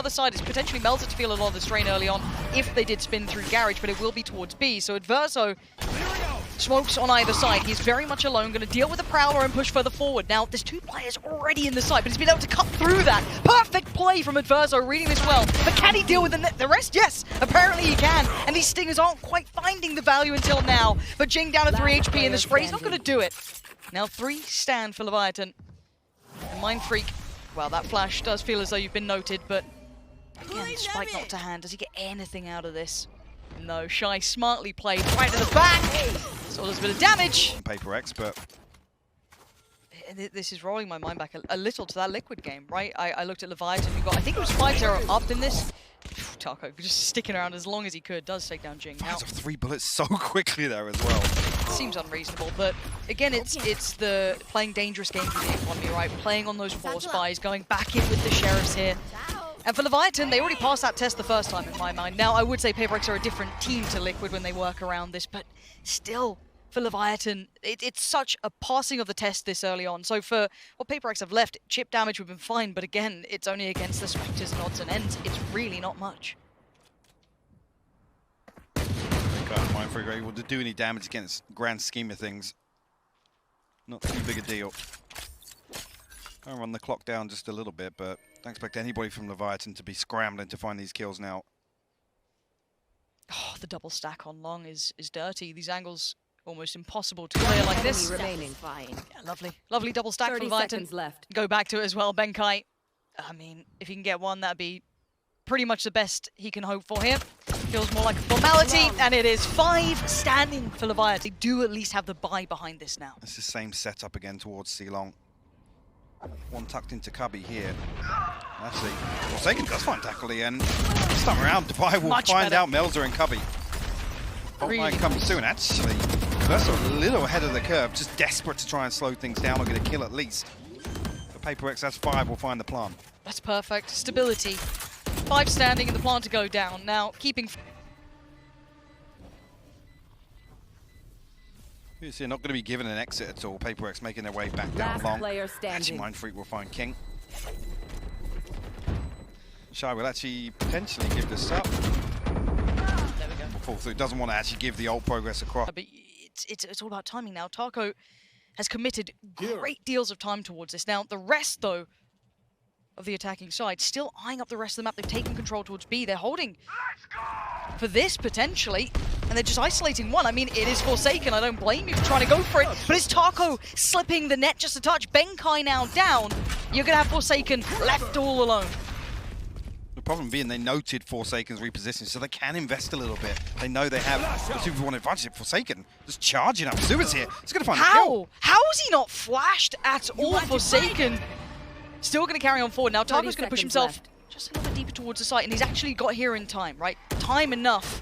other side, it's potentially Melser to feel a lot of the strain early on if they did spin through Garage, but it will be towards B. So adverso smokes on either side. He's very much alone, going to deal with the Prowler and push further forward. Now, there's 2 players already in the side, but he's been able to cut through that. Perfect play from adverso, reading this well. But can he deal with the rest? Yes, apparently he can. And these Stingers aren't quite finding the value until now. But Jinggg down to 3 HP, and the spray's not going to do it. Now 3 stand for Leviatán. And mindfreak, well, that flash does feel as though you've been noted, but again, the spike not to hand. Does he get anything out of this? No, Shyy smartly played right to the back. So there's a bit of damage. Paper X, but this is rolling my mind back a little to that Liquid game, right? I looked at Leviatán, who got, I think it was 5-0 up in this. Taco just sticking around as long as he could, does take down Jinggg. Fires off 3 bullets so quickly there as well. Seems unreasonable, but again, it's the playing dangerous games with the economy, right? Playing on those force buys, going back in with the sheriffs here. And for Leviatán, they already passed that test the first time in my mind. Now, I would say Paper X are a different team to Liquid when they work around this, but still, for Leviatán, it's such a passing of the test this early on. So for what Paper X have left, chip damage would have been fine, but again, it's only against the Spectres and odds and ends. It's really not much. Mindfreak are able to do any damage against grand scheme of things. Not too big a deal. Gonna run the clock down just a little bit, but don't expect anybody from Leviatán to be scrambling to find these kills now. Oh, the double stack on long is dirty. These angles almost impossible to clear like this. Remaining. Fine. Yeah, lovely, lovely double stack for 30 Leviatán. seconds left. Go back to it as well, Benkai. I mean, if he can get one, that'd be pretty much the best he can hope for here. Feels more like a formality, and it is 5 standing for Leviatán. They do at least have the buy behind this now. It's the same setup again towards C-Long. One tucked into Cubby here. Actually, Forsaken does find Tacolilla, and this time around, Dubai will find out Melser and Cubby. Fault line comes soon. Actually, that's a little ahead of the curve, just desperate to try and slow things down or get a kill at least. For Paper X, that's 5, will find the plant. That's perfect. Stability. 5 standing and the plant to go down. Now, keeping... You see, not going to be given an exit at all. Paper X making their way back down long. Actually, mindfreak will find kiNgg. Shyy will actually potentially give this up. There we go. Fall through. Doesn't want to actually give the ult progress across. But it's all about timing now. Taco has committed great deals of time towards this. Now, the rest, though, of the attacking side, still eyeing up the rest of the map. They've taken control towards B. They're holding for this, potentially, and they're just isolating one. I mean, it is Forsaken. I don't blame you for trying to go for it, but it's Taco slipping the net just a touch. Benkai now down. You're going to have Forsaken left all alone. The problem being they noted Forsaken's repositioning, so they can invest a little bit. They know they have a 2v1 advantage. Forsaken just charging up. Sua's here. He's going to find the kill. How is he not flashed at all? Forsaken still going to carry on forward. Now Taco's going to push himself just a little bit deeper towards the site, and he's actually got here in time, right? Time enough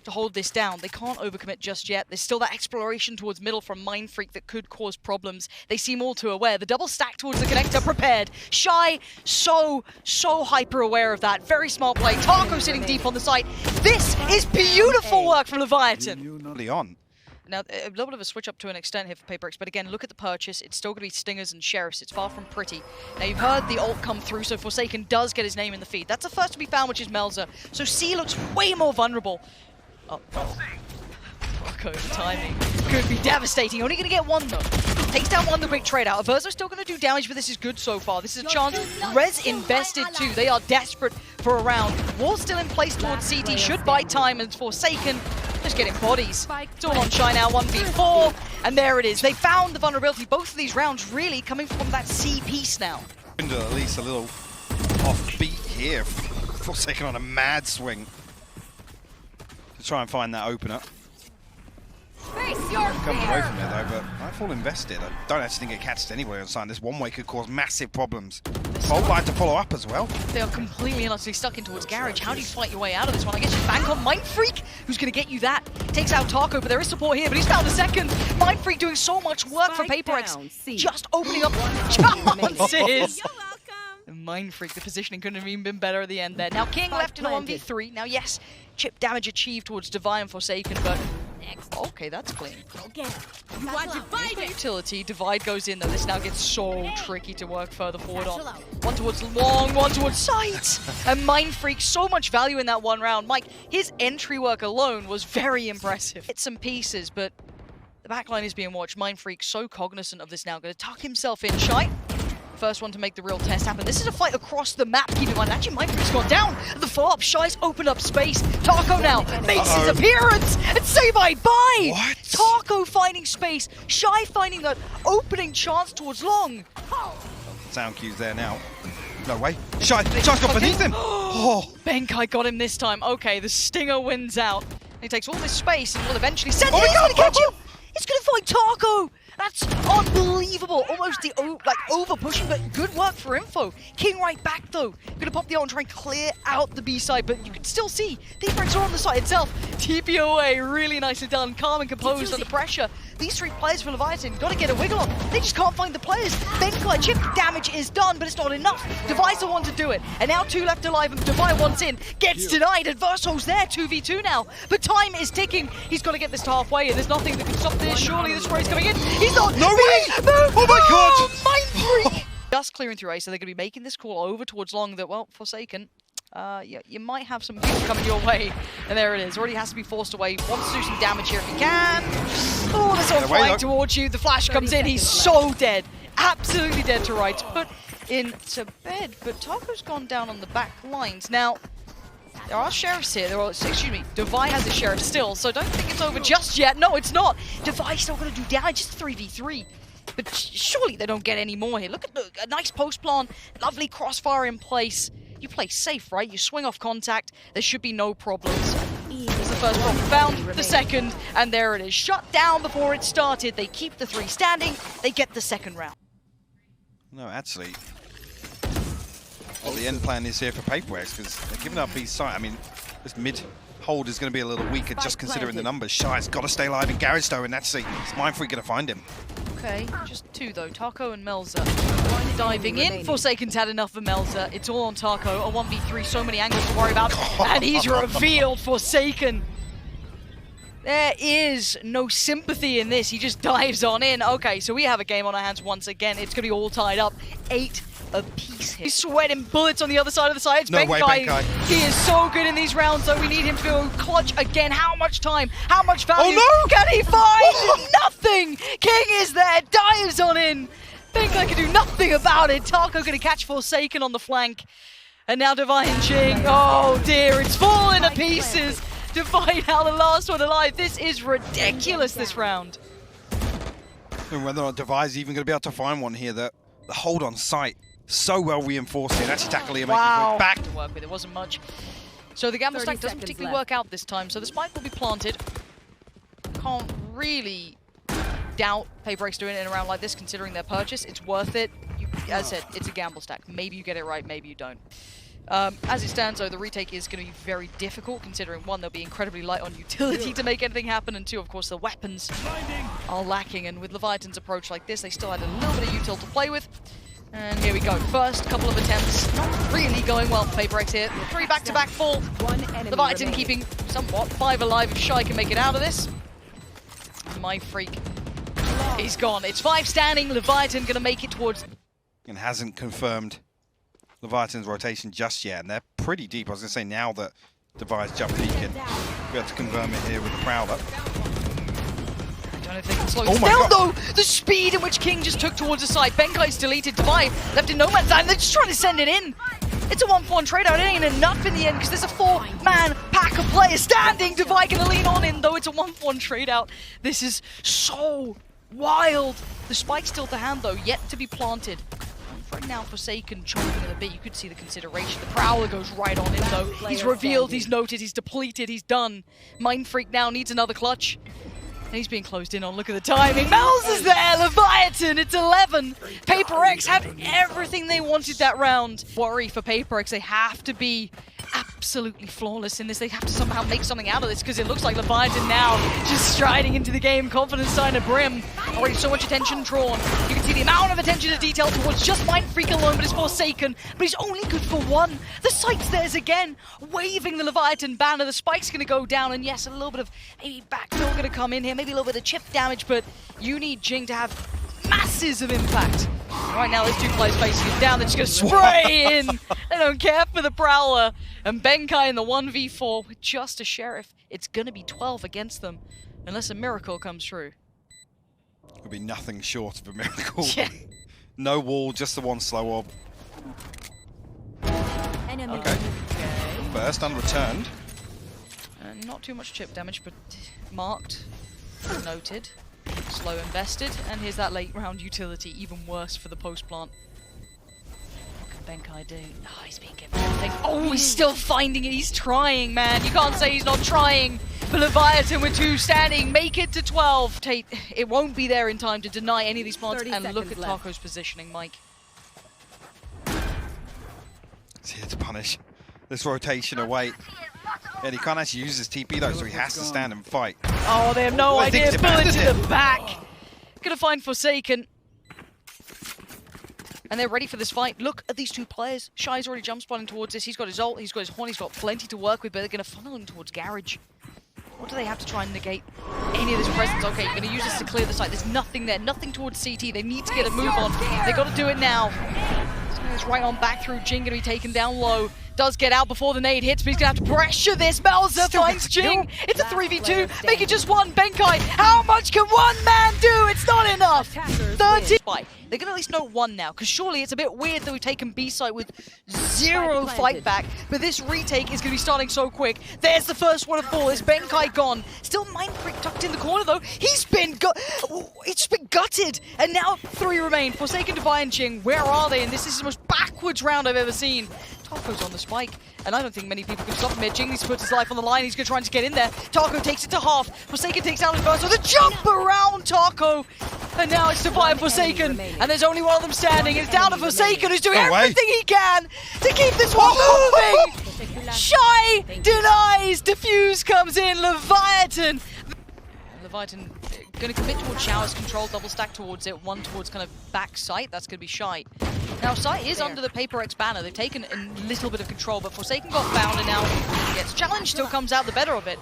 to hold this down. They can't overcommit just yet. There's still that exploration towards middle from mindfreak that could cause problems. They seem all too aware. The double stack towards the connector prepared. Shyy, so hyper aware of that. Very smart play. Taco sitting deep on the site. This is beautiful work from Leviatán. Early on. Now, a little bit of a switch up to an extent here for Paper X, but again, look at the purchase. It's still going to be Stingers and Sheriffs. It's far from pretty. Now, you've heard the ult come through, so Forsaken does get his name in the feed. That's the first to be found, which is Melser. So C looks way more vulnerable. Taco, the timing could be devastating. Only going to get one, though. Takes down one, the quick trade out. Adverso's still going to do damage, but this is good so far. This is a chance. Rez invested, too. They are desperate for a round. Wall still in place towards CT. Should buy time, and Forsaken just getting bodies. It's all on Shyy now, 1v4, and there it is. They found the vulnerability. Both of these rounds really coming from that C piece now. At least a little offbeat here. Forsaken on a mad swing to try and find that opener. Coming away from it though, but Nightfall invested. I don't actually think it catches anybody on side. This one way could cause massive problems. Fault line to follow up as well. They are completely and utterly stuck in towards Garage. How do you fight your way out of this one? I guess you bank on mindfreak, who's going to get you that. Takes out Taco, but there is support here, but he's found the second. mindfreak doing so much work for Paper X, just opening up chances. mindfreak, the positioning couldn't have even been better at the end there. Now kiNgg left in a 1v3. Now yes, chip damage achieved towards Divine and Forsaken, but Okay, that's clean. You want divide Utility, divide goes in though. This now gets so tricky to work further forward on. One towards long, one towards sight. And mindfreak, so much value in that one round. Mike, his entry work alone was very impressive. Hit some pieces, but the backline is being watched. mindfreak so cognizant of this now. Going to tuck himself in. Shyy, first one to make the real test happen. This is a fight across the map, keep in mind. Actually, mindfreak's gone down. The follow-up, Shy's opened up space. Taco now makes his appearance and say bye-bye. What? Taco finding space. Shyy finding that opening chance towards long. Sound cues there now. No way. Shy's got beneath him. Oh. Benkai got him this time. Okay, the Stinger wins out. He takes all this space and will eventually send Oh it. my He's God. going to catch him. He's going to find Taco. That's unbelievable. Almost the over pushing, but good work for info. kiNgg right back though. Gonna pop the ult and try and clear out the B side, but you can still see paperbreaks are on the side itself. TP away, really nicely done. Calm and composed under pressure. These three players for Leviatán gotta get a wiggle on. They just can't find the players. Benkai chip damage is done, but it's not enough. Devi's the one to do it. And now two left alive and Devi once in. Gets denied. Adverso's there, 2v2 now. But time is ticking. He's gotta get this to halfway, and there's nothing that can stop this. Surely the spray's coming in. He's not. No way! Oh my God! Mindfreak! Just clearing through A, so they're going to be making this call over towards long that, well, Forsaken, you might have some people coming your way. And there it is. Already has to be forced away. Wants to do some damage here if he can. Oh, there's one flying towards you. The flash comes in. He's so dead. Absolutely dead to rights. Put into bed. But Taco's gone down on the back lines. Now, there are sheriffs here. Excuse me, Devi has a sheriff still, so don't think it's over just yet. No, it's not. Devi's still going to do damage. It's 3v3. But surely they don't get any more here. Look at a nice post plan. Lovely crossfire in place. You play safe, right? You swing off contact. There should be no problems. There's the first problem found, the second, and there it is. Shut down before it started. They keep the three standing. They get the second round. No, actually, what the end plan is here for paperbreaks, because they're giving up B side. I mean, this mid hold is going to be a little weaker just considering the numbers. Shy's got to stay alive in garage though, and that's mindfreak going to find him. Okay, just two though, Taco and Melser. Diving in, Forsaken's had enough of Melser. It's all on Taco, a 1v3, so many angles to worry about, and he's revealed Forsaken. There is no sympathy in this, he just dives on in. Okay, so we have a game on our hands once again. It's going to be all tied up. 8 apiece here. He's sweating bullets on the other side of the side. It's Benkai. He is so good in these rounds, so we need him to go clutch again. How much time? How much value? Oh no! Can he find? Nothing! kiNgg is there, dives on in. Benkai can do nothing about it. Taco going to catch Forsaken on the flank. And now Devi and Jinggg. Oh dear, it's falling to pieces. Devi now the last one alive. This is ridiculous this round. And whether or not Devi's even going to be able to find one here, the hold on sight so well reinforced here. Actually, Tacolilla making it back. To work with, it wasn't much. So the gamble stack doesn't particularly work out this time. So the spike will be planted. Can't really doubt paperbreaks doing it in a round like this, considering their purchase. It's worth it. As I said, it's a gamble stack. Maybe you get it right, maybe you don't. As it stands, though, the retake is going to be very difficult, considering, one, they'll be incredibly light on utility to make anything happen, and two, of course, the weapons are lacking. And with Leviatán's approach like this, they still had a little bit of util to play with. And here we go. First couple of attempts, not really going well for paperbreaks here. 3 back-to-back full. Leviatán keeping somewhat 5 alive if Shyy can make it out of this. mindfreak, he's gone. It's 5 standing. Leviatán going to make it towards... And hasn't confirmed Leviatán's rotation just yet, and they're pretty deep. I was going to say now that Devi's jump peeking, we have to confirm it here with the Prowler. I don't know if they can slow this down though. The speed in which kiNgg just took towards the side. Benkai's deleted. Devi left in no man's land. They're just trying to send it in. It's a 1-for-1 trade out. It ain't enough in the end because there's a 4-man pack of players standing. Devi gonna lean on in though. It's a 1-for-1 trade out. This is so wild. The spike's still to hand though, yet to be planted. Right now, Forsaken chomping a bit. You could see the consideration. The Prowler goes right on in though. He's revealed, he's noted, he's depleted, he's done. mindfreak now needs another clutch. And he's being closed in on. Look at the timing. Melser's there. Leviatán. It's 11. paperbreaks have everything they wanted that round. Worry for paperbreaks. They have to be absolutely flawless in this. They have to somehow make something out of this because it looks like Leviatán now just striding into the game. Confidence sign of brim. Already so much attention drawn. You can see the amount of attention to detail towards just mindfreak alone, but it's Forsaken. But he's only good for one. The sight's theirs again, waving the Leviatán banner. The spike's going to go down, and yes, a little bit of maybe backfill going to come in here, maybe a little bit of chip damage, but you need Jinggg to have masses of impact. Right now, these two players facing it down. They're just going to spray in. They don't care for the Prowler. And Benkai in the 1v4 with just a Sheriff. It's going to be 12 against them, unless a miracle comes through. It'll be nothing short of a miracle. Yeah. No wall, just the one slow orb. Okay. First, unreturned. Not too much chip damage, but marked, noted. Slow invested, and here's that late round utility, even worse for the post plant. What can Benkai do? Oh, he's being given everything. Oh, he's still finding it. He's trying, man. You can't say he's not trying. But Leviatán with 2 standing, make it to 12. Tate, it won't be there in time to deny any of these plants. And look at Taco's positioning, Mike. He's here to punish this rotation away. And he can't actually use his TP though, so he has to stand and fight. Oh, they have no idea. Bullet to the back. Gonna find Forsaken. And they're ready for this fight. Look at these two players. Shy's already jump spotting towards this. He's got his ult, he's got his horn, he's got plenty to work with, but they're gonna funnel him towards Garage. What do they have to try and negate any of this presence? Okay, you're gonna use this to clear the site. There's nothing there, nothing towards CT. They need to get a move on. They gotta do it now. It's right on back through. Jinggg gonna be taken down low. Does get out before the nade hits, but he's gonna have to pressure this. Melser finds Jinggg. It's a 3v2. Make it just one. Benkai. How much can one man do? It's not enough. 30. They're gonna at least know one now, because surely it's a bit weird that we've taken B site with 0 fight back. But this retake is gonna be starting so quick. There's the first one of 4. Is Benkai gone? Still mindfreak tucked in the corner though. He's been it's been gutted, and now 3 remain. Forsaken, Divine, and Jinggg. Where are they? And this is the most backwards round I've ever seen. Taco's on the spike, and I don't think many people can stop him here. Jinggg needs to put his life on the line. He's going to try to get in there. Taco takes it to half. Forsaken takes out adverso. The jump around Taco! And now it's Divine Forsaken, and there's only one of them standing. It's down to Forsaken, who's doing everything he can to keep this one moving! Shyy denies! Diffuse comes in. Leviatán going to commit towards Showers, control, double stack towards it, one towards kind of back site. That's going to be Shyy. Now, Shyy is under the Paper X banner. They've taken a little bit of control, but Forsaken got found, and now he gets challenged, still comes out the better of it.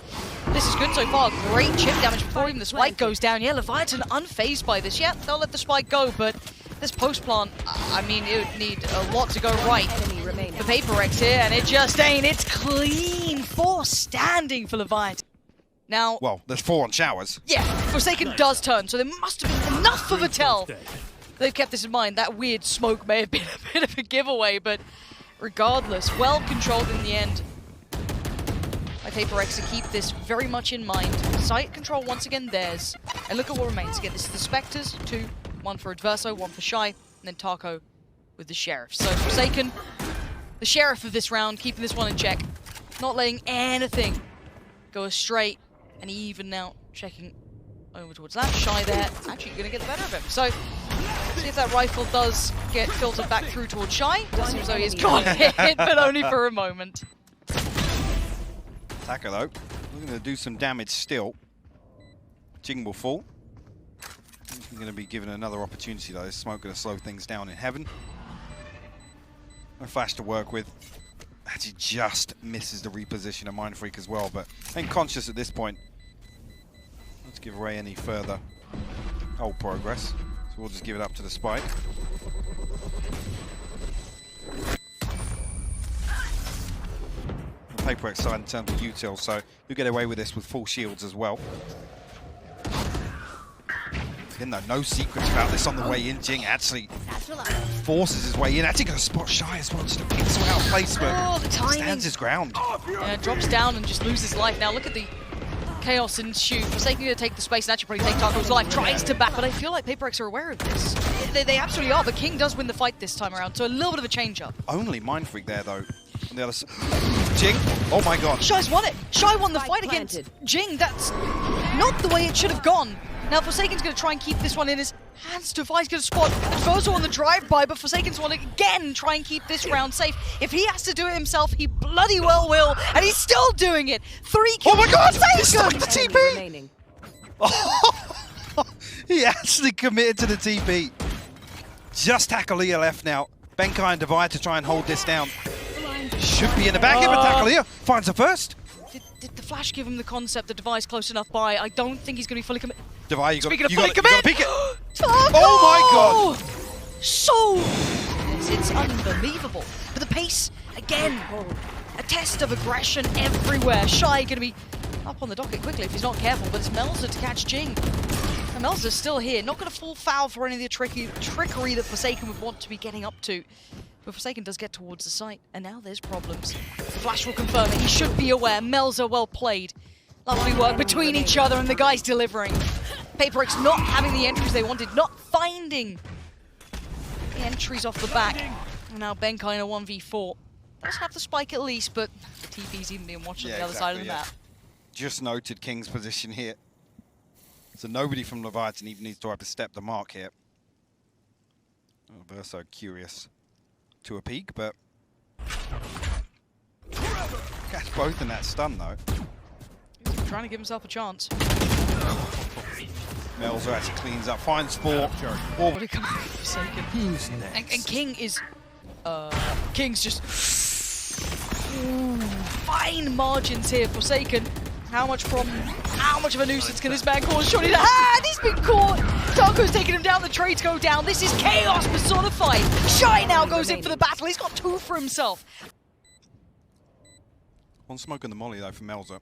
This is good so far. Great chip damage before even the spike goes down. Yeah, Leviatán unfazed by this. Yeah, they'll let the spike go, but this post plant, I mean, it would need a lot to go right for Paper X here, and it just ain't. It's clean. 4 standing for Leviatán. Now, well, there's 4 on Showers. Yeah, Forsaken does turn, so there must have been enough of a tell. They've kept this in mind. That weird smoke may have been a bit of a giveaway, but regardless, well controlled in the end by Paper X to keep this very much in mind. Site control once again theirs. And look at what remains. Again, this is the Spectres, 2, 1 for adverso, 1 for Shyy, and then Taco with the Sheriff. So Forsaken, the Sheriff of this round, keeping this one in check. Not letting anything go astray. And even now, checking over towards that. Shyy there, actually going to get the better of him. So, see if that rifle does get filtered back through towards Shyy. It seems though he's got hit, but only for a moment. Taco though, we're going to do some damage still. Jinggg will fall. He's going to be given another opportunity though. This smoke going to slow things down in heaven. No flash to work with. Actually just misses the reposition of mindfreak as well, but ain't conscious at this point. Let's give away any further progress. So we'll just give it up to the spike. The Paper X side in terms of util, so you get away with this with full shields as well. Again though, no secrets about this on the way in. Jinggg actually forces his way in. Actually going to spot Shyy as well, just a pixel out of place, but stands his ground. Yeah, drops down and just loses life. Now look at the chaos ensue. Forsaken to take the space and actually probably take Taco's life. Tries to back, but I feel like Paper X are aware of this. They absolutely are, but kiNgg does win the fight this time around, so a little bit of a change-up. Only mindfreak there though. On the other side. Jinggg, oh my god. Shy's won it. Shyy won the fight against Jinggg. That's not the way it should have gone. Now Forsaken's going to try and keep this one in his hands. Defi's going to spot adverso on the drive-by, but Forsaken's want to again try and keep this round safe. If he has to do it himself, he bloody well will, and he's still doing it. 3 kills. Oh my god! He stuck the TP! He actually committed to the TP. Just Tacolilla left now. Benkai and Divide to try and hold this down. Should be in the back end, but Tacolilla finds the first. Did the flash give him the concept that Divi's close enough by? I don't think he's going to be fully committed. Divide, you Speaking of got fully committed, peek it. Taco! Oh my god! So it's unbelievable. But the pace again, a test of aggression everywhere. Shyy going to be up on the docket quickly if he's not careful, but it's Melser to catch Jinggg. And Melser's still here, not going to fall foul for any of the trickery that Forsaken would want to be getting up to. But Forsaken does get towards the site, and now there's problems. Flash will confirm it. He should be aware. Melser well played. Lovely work between each other, and the guys delivering. Paper X not having the entries they wanted, not finding the entries off the back. And now Benkai in a 1v4. Does have the spike at least, but TP's even being watched on the other side of the map. Just noted kiNgg's position here. So nobody from Leviatán even needs to overstep the mark here. Verso curious to a peek, but catch both in that stun though. He's trying to give himself a chance. Melser actually cleans up, finds Spore. What did come out of Forsaken? And kiNgg is kiNgg's just fine margins here. Forsaken. How much of a nuisance can this man cause? Surely he's been caught! Taco's taking him down, the trades go down. This is chaos personified. Shyy now goes in for the battle. He's got 2 for himself. One smoke on the molly though from Melser.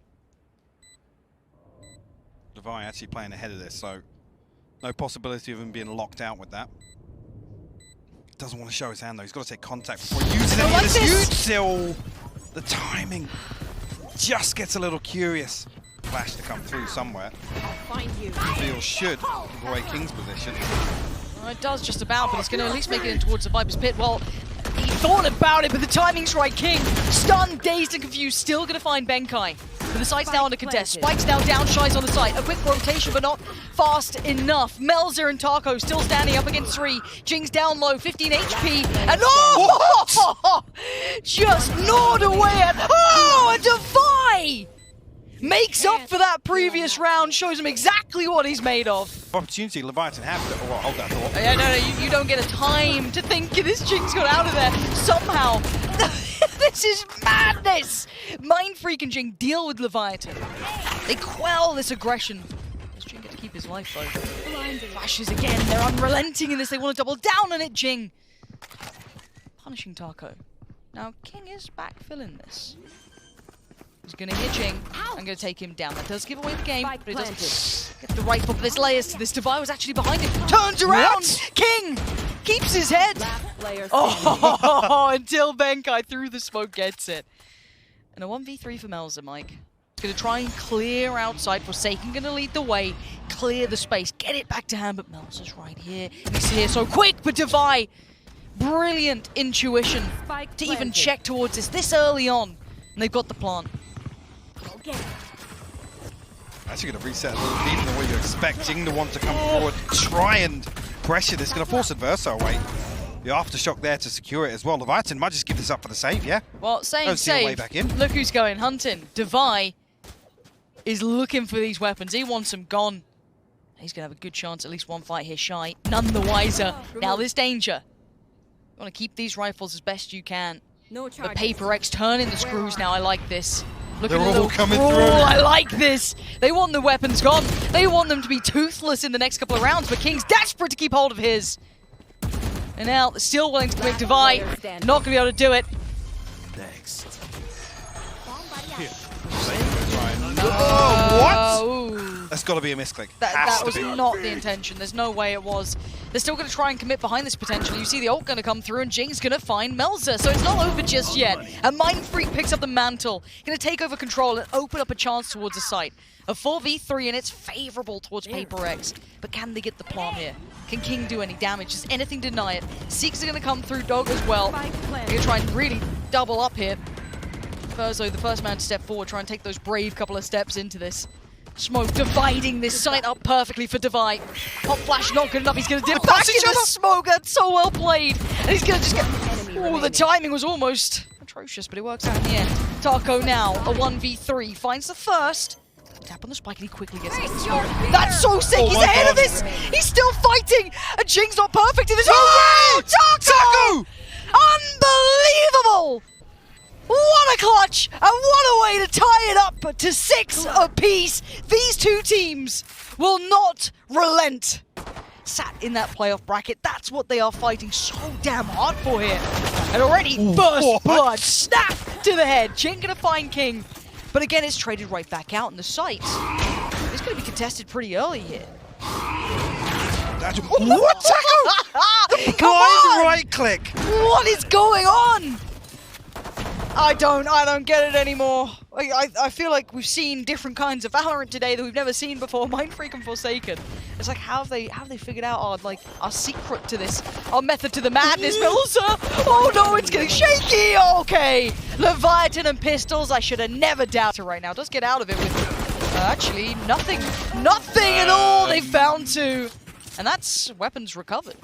Levi actually playing ahead of this, so no possibility of him being locked out with that. Doesn't want to show his hand though. He's got to take contact before he uses any of this huge still. The timing just gets a little curious. Flash to come through somewhere. Find you. Reveal should give away kiNgg's position. Well, it does just about, but he's going to at least make it in towards the Viper's Pit. Well, he thought about it, but the timing's right. kiNgg, stunned, dazed and confused, still going to find Benkai. But the site's now under contest. Spike's now down, Shy's on the site. A quick rotation, but not fast enough. Melser and Taco still standing up against 3. Jingg's down low, 15 HP. And just gnawed away at... a Divide! Makes up for that previous round, shows him exactly what he's made of. Opportunity, Leviatán have it. Oh, hold that thought. Yeah, no, you don't get a time to think this Jingg's got out of there somehow. This is madness! Mindfreak and Jinggg deal with Leviatán. They quell this aggression. Does Jinggg get to keep his life though? Flashes again, they're unrelenting in this, they want to double down on it, Jinggg. Punishing Taco. Now, kiNgg is backfilling this. He's going to hit Jinggg. I'm going to take him down. That does give away the game, but it doesn't get the rifle. But there's layers to this. Divide was actually behind him. Turns around! kiNgg keeps his head. Until Benkai through the smoke gets it. And a 1v3 for Melser, Mike. He's going to try and clear outside. Forsaken going to lead the way. Clear the space. Get it back to hand. But Melser's right here. He's here so quick, but Divide. Brilliant intuition to even check towards this early on. And they've got the plant. Actually going to reset a little deeper than what you expect. Jinggg the one to come forward, try and pressure this. Going to force adverso away. The aftershock there to secure it as well. Leviatán might just give this up for the save, yeah? Well, save. Way back in. Look who's going hunting. Divide is looking for these weapons. He wants them gone. He's going to have a good chance, at least one fight here. Shyy, none the wiser. Now there's danger. You want to keep these rifles as best you can. The Paper X turning the screws now. I like this. Look They're at all coming through. I like this. They want the weapons gone. They want them to be toothless in the next couple of rounds, but kiNgg's desperate to keep hold of his. And now still willing to commit Divide. Not going to be able to do it. Next. What? That's got to be a misclick. That was not the intention. There's no way it was. They're still going to try and commit behind this potentially. You see the ult going to come through and Jingg's going to find Melser. So it's not over just yet. And Mindfreak picks up the mantle. Going to take over control and open up a chance towards the site. A 4v3 and it's favorable towards Paper X. But can they get the plant here? Can kiNgg do any damage? Does anything deny it? Seeks are going to come through, Dog as well. They're going to try and really double up here. Verso, the first man to step forward, try and take those brave couple of steps into this. Smoke dividing this site up perfectly for Divide. Hot flash not good enough. He's going to dip back into the smoke. That's so well played. And he's going to just get... Oh, the timing was almost atrocious, but it works out in the end. Taco now, a 1v3, finds the first. Tap on the spike and he quickly gets it. That's so sick! Oh He's my ahead God. of this! He's still fighting! And Jingg's not perfect in this. Oh, Taco! Unbelievable! What a clutch! And what a way to tie it up to 6 apiece! These two teams will not relent. Sat in that playoff bracket, that's what they are fighting so damn hard for here. And already, first blood, snap to the head. Jinggg gonna find kiNgg. But again, it's traded right back out in the site. It's gonna be contested pretty early here. What? Taco! Come on! Right click. What is going on? I don't get it anymore. I feel like we've seen different kinds of Valorant today that we've never seen before. Mindfreak and Forsaken. It's like how have they figured out our secret to this, our method to the madness, Melser? Oh no, it's getting shaky. Okay, Leviatán and pistols. I should have never doubted right now. Just get out of it with actually nothing at all. They found two, and that's weapons recovered.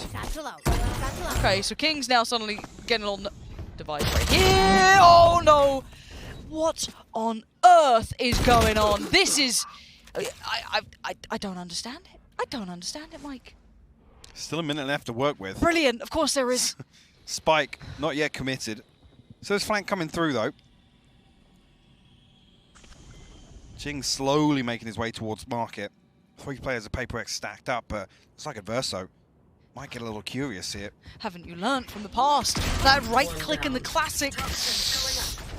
Okay, so kiNgg's now suddenly getting a little device right here. Oh no! What on earth is going on? This is... I don't understand it. I don't understand it, Mike. Still a minute left to work with. Brilliant. Of course there is. Spike, not yet committed. So there's flank coming through, though. Jinggg slowly making his way towards market. 3 players of Paper X stacked up, but it's like adverso. Might get a little curious here. Haven't you learnt from the past? That right click in the classic.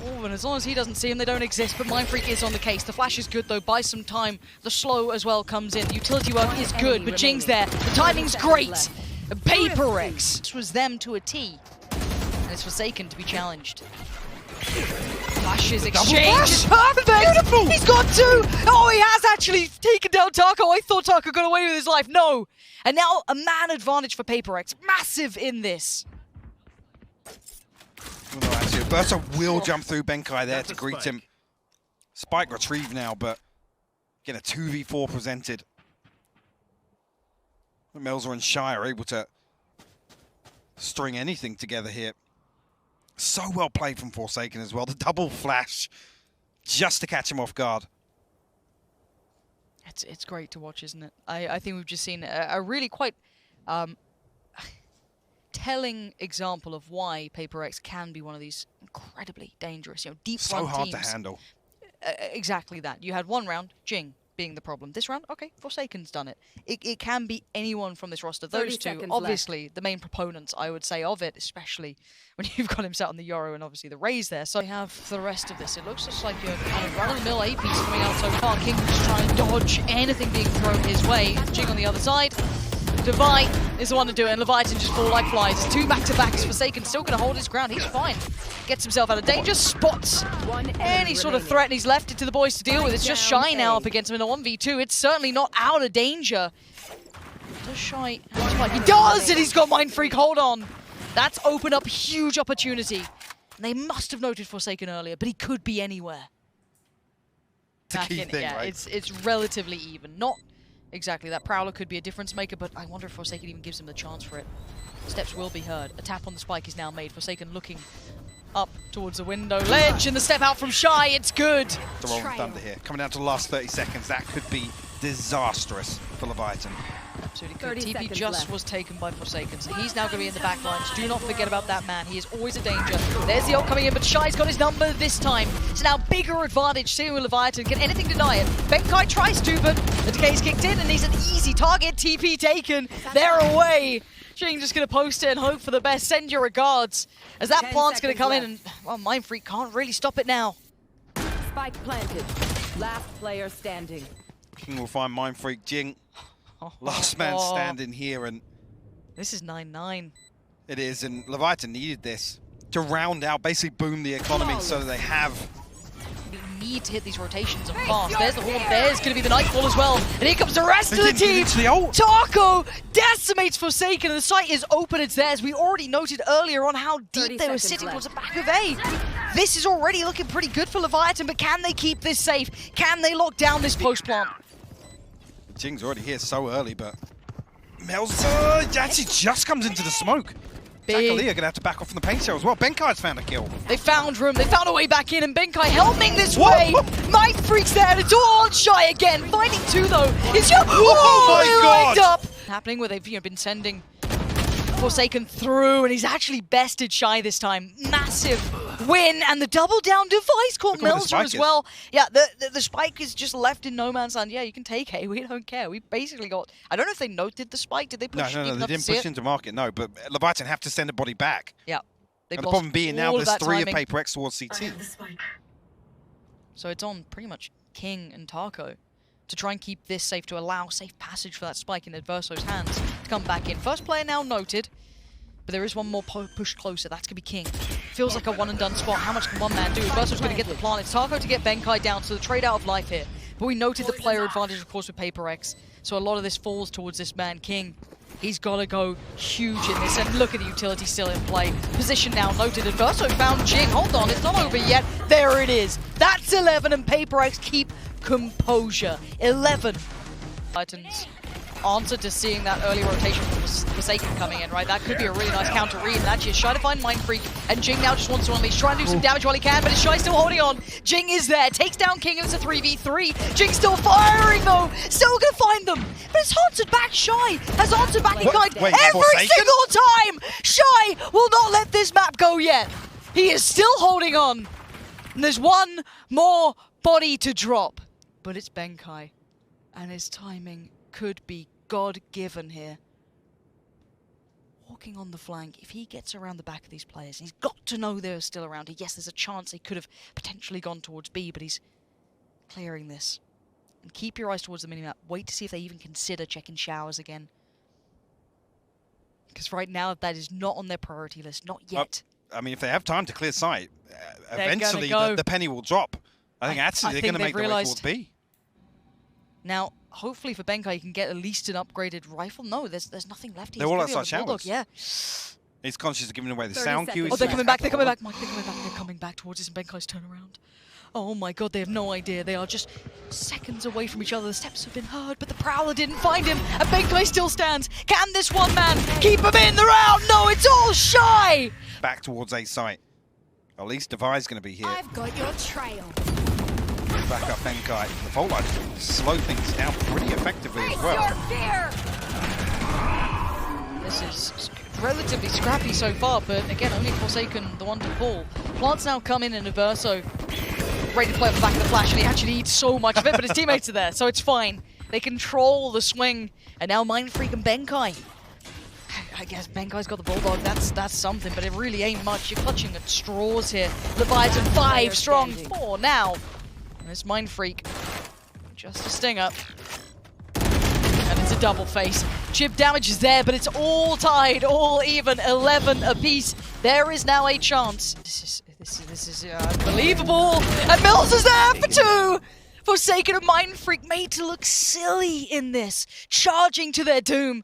Oh, and as long as he doesn't see him, they don't exist. But mindfreak is on the case. The flash is good, though. Buy some time. The slow as well comes in. The utility work is good, but Jingg's there. The timing's great. Paper X. This was them to a T. And it's Forsaken to be challenged. Flashes exchange is perfect! Beautiful! He's got 2! Oh, he has actually taken down Taco. I thought Taco got away with his life. No! And now a man advantage for Paper X. Massive in this. No, actually, adverso will jump through Benkai there to greet him. Spike retrieved now, but again, a 2v4 presented. Melser and Shyy are able to string anything together here. So well played from Forsaken as well. The double flash just to catch him off guard. It's great to watch, isn't it? I think we've just seen a really quite telling example of why Paper X can be one of these incredibly dangerous, deep front So hard teams. to handle. Exactly that. You had one round, Jinggg being the problem. This round, okay, Forsaken's done it. It can be anyone from this roster. Those two, obviously, the main proponents, I would say, of it, especially when you've got him sat on the Euro and obviously the Raze there. So we have the rest of this. It looks just like your kind of run-of-the-mill A piece coming out so far. kiNgg just trying to dodge anything being thrown his way. Jinggg on the other side. Divide is the one to do it, and Leviatán just fall like flies. 2 back-to-backs. Forsaken still going to hold his ground. He's fine. Gets himself out of danger. Spots any sort of threat, and he's left it to the boys to deal with. It's just Shyy now up against him in a 1v2. It's certainly not out of danger. Does Shyy... He does, and he's got mindfreak. Hold on. That's opened up huge opportunity. And they must have noted Forsaken earlier, but he could be anywhere. It's a key thing, yeah, right? It's relatively even. Not... Exactly, that Prowler could be a difference maker, but I wonder if Forsaken even gives him the chance for it. Steps will be heard. A tap on the spike is now made. Forsaken looking up towards the window ledge, and the step out from Shyy, it's good. The roll of thunder here. Coming down to the last 30 seconds, that could be disastrous for Leviatán. Absolutely good. TP just was taken by Forsaken, so he's now going to be in the back lines. Do not forget about that man. He is always a danger. There's the ult coming in, but Shy's got his number this time. It's now bigger advantage. Seeing with Leviatán, can anything deny it? Benkai tries to, but the decay's kicked in, and he's an easy target. TP taken. They're away. Jinggg just going to post it and hope for the best. Send your regards. As that plant's going to come in, and, well, mindfreak can't really stop it now. Spike planted. Last player standing. kiNgg will find mindfreak. Jinggg. Last man standing here, and this is 9-9. It is, and Leviatán needed this to round out, basically boom the economy so that they have... You need to hit these rotations and fast. There's the Horn, there's going to be the Nightfall as well. And here comes the rest of the team. Taco decimates Forsaken, and the site is open, it's theirs. We already noted earlier on how deep they were sitting towards the back of A. This is already looking pretty good for Leviatán, but can they keep this safe? Can they lock down this post plant? Jingg's already here so early, but Melser actually just comes into the smoke. Tacolilla gonna have to back off from the paint shell as well. Benkai's found a kill. They found room, they found a way back in, and Benkai helping this way. mindfreak's there, and it's all on Shyy again. Finding two though. It's your my God. up. Happening where they've been sending Forsaken through, and he's actually bested Shyy this time. Massive win, and the double down device caught Melser as well. Yeah, the spike is just left in no man's land. Yeah, you can take A, we don't care. We basically got, I don't know if they noted the spike. Did they push? No, they didn't push into market, no, but Leviatán have to send a body back. Yeah. And the problem being now there's 3 of Paper X towards CT. So it's on pretty much kiNgg and Taco to try and keep this safe, to allow safe passage for that spike in Adverso's hands to come back in. First player now noted, but there is one more push closer. That's going to be kiNgg. Feels like a one-and-done spot. How much can one man do? Adverso's going to get the plant. It's Taco to get Benkai down, so the trade out of life here. But we noted the player advantage, of course, with Paper X. So a lot of this falls towards this man, kiNgg. He's got to go huge in this, and look at the utility still in play. Position now noted. Adverso found Jinggg. Hold on, it's not over yet. There it is. That's 11, and Paper X keep composure. 11. Titans answer to seeing that early rotation from Forsaken coming in, right? That could be a really nice counter read, and actually Shyy to find mindfreak, and Jinggg now just wants to unleash, try and do some damage while he can, but is Shyy still holding on? Jinggg is there, takes down kiNgg, and it's a 3v3. Jinggg still firing though, still gonna find them, but it's answered back. Shyy has answered back in kind every single time. Shyy will not let this map go yet. He is still holding on, and there's one more body to drop, but it's Benkai, and his timing could be God-given here. Walking on the flank, if he gets around the back of these players, he's got to know they're still around. Yes, there's a chance they could have potentially gone towards B, but he's clearing this. And keep your eyes towards the minimap. Wait to see if they even consider checking showers again. Because right now, that is not on their priority list. Not yet. I mean, if they have time to clear sight, eventually the penny will drop. I think actually they're going to make the way towards B. Now, hopefully for Benkai, you can get at least an upgraded rifle. No, there's nothing left. They're all outside showers. Yeah. He's conscious of giving away the sound cue. Oh, they're coming back. They're coming back. Mike, they're coming back. They're coming back towards us, and Benkai's turnaround. Oh my God, they have no idea. They are just seconds away from each other. The steps have been heard, but the Prowler didn't find him, and Benkai still stands. Can this one man keep him in the round? No, it's all Shyy. Back towards A site. At least Devi's going to be here. I've got your trail. Back up Benkai. The fault line slow things down pretty effectively as well. This is relatively scrappy so far, but again, only Forsaken the one to pull. Plants now come in and Adverso ready to play off the back of the flash, and he actually eats so much of it, but his teammates are there, so it's fine. They control the swing, and now mindfreak and Benkai. I guess Benkai's got the Bulldog, that's something, but it really ain't much. You're clutching at straws here. Leviatán 5 strong, 4 now. And it's mindfreak. Just a stinger. And it's a double face. Chip damage is there, but it's all tied, all even, 11 apiece. There is now a chance. This is unbelievable. And Melser's there for 2. Forsaken and mindfreak made to look silly in this. Charging to their doom.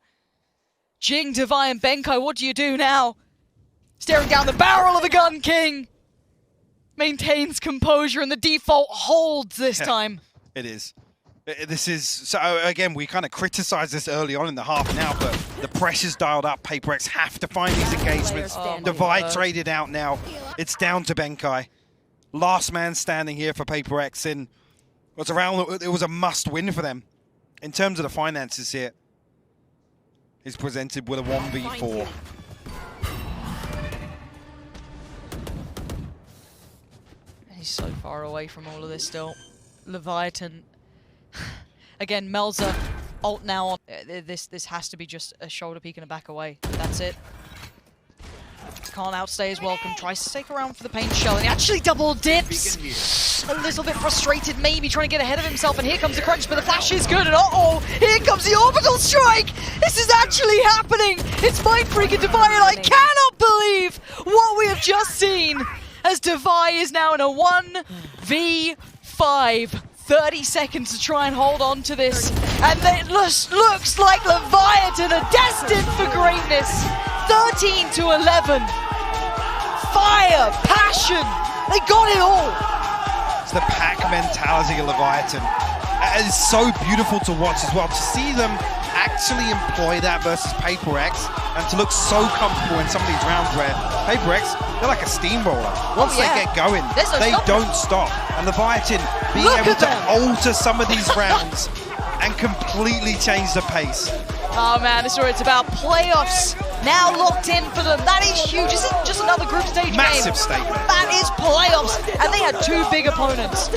Jinggg, Devi, and Benkai, what do you do now? Staring down the barrel of the gun, kiNgg. Maintains composure, and the default holds this time. It is. This is, so again, we kind of criticized this early on in the half now, but the pressure's dialed up. Paper X have to find these engagements. Devi traded out now. It's down to Benkai. Last man standing here for Paper X, and it was a must win for them. In terms of the finances here, he's presented with a 1v4. He's so far away from all of this still. Leviatán. Again, Melser, ult now on. This has to be just a shoulder peek and a back away. That's it. Can't outstay his welcome. Tries to stake around for the paint shell, and he actually double dips. A little bit frustrated, maybe trying to get ahead of himself, and here comes the crunch, but the flash is good, and uh-oh, here comes the orbital strike! This is actually happening! It's mindfreak and Devi, and I cannot believe what we have just seen, as Devi is now in a 1v5. 30 seconds to try and hold on to this, and it looks like Leviatán are destined for greatness. 13 to 11. Fire, passion, they got it all. It's the pack mentality of Leviatán. It's so beautiful to watch as well, to see them act actually employ that versus Paper X and to look so comfortable in some of these rounds where Paper X, they're like a steamroller. Once they get going, they don't stop. And Leviatán being able to alter some of these rounds and completely change the pace. Oh man, this is where it's about playoffs. Now locked in for them. That is huge. This isn't just another group stage Massive game. statement. That is playoffs. And they had two big opponents.